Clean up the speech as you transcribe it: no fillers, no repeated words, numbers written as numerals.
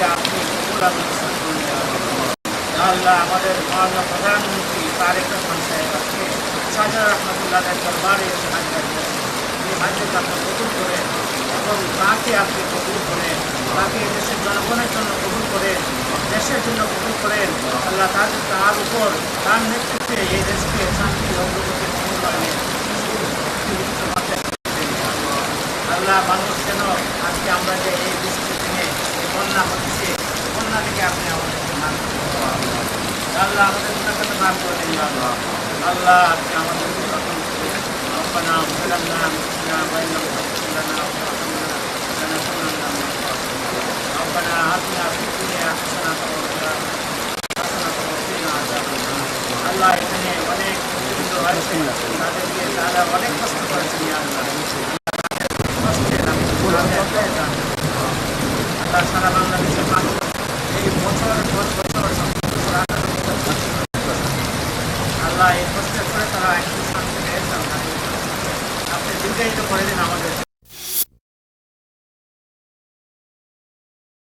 তাদেরকে আপনি কবুল আর মঞ্জুর করুন ইয়া আল্লাহ। ইয়া আল্লাহ, আমাদের মাননীয় প্রধানমন্ত্রী তারেক রহমান সাহেব আজকে শাহজালাল রহমতুল্লাহের দরবারে এসে হাজির হয়েছেন। এই হাজিরকে আপনি কবুল করেন এবং তাকে আপনি কবুল করেন, তাকে দেশের জনগণের জন্য কবুল করেন, দেশের জন্য কবুল করেন। আল্লাহ তার উপর তার নেতৃত্বে এই দেশকে শান্তি অগ্রগতির উন্নয়নে আল্লাহ, মানুষ যেন আজকে আমরা যে এই বৃষ্টি দিনে এই বন্যা হচ্ছে, বন্যা থেকে আপনি আমাদেরকে মাফ করুন আল্লাহ, আমাদের গুনাহকে মাফ করে দিন আল্লাহ। আল্লাহ, আপনি আমাদের ربنا اغفر لنا ذنوبنا وإن لم تغفر لنا وترحمنا لنكونن من الخاسرين. ربنا آتنا في الدنيا حسنة وقنا عذاب النار. আল্লাহ, এখানে অনেক মুসলিম রয়েছে, তাদেরকে তারা অনেক কষ্ট করেছেন ইয়া আল্লাহ। আল্লাহ, সারা বাংলাদেশের মানুষ এই বছর আল্লাহ এই কষ্টের পরে তারা একটু শান্তি পেয়েছে। আপনি দীর্ঘায়িত করে দিন আমাদের।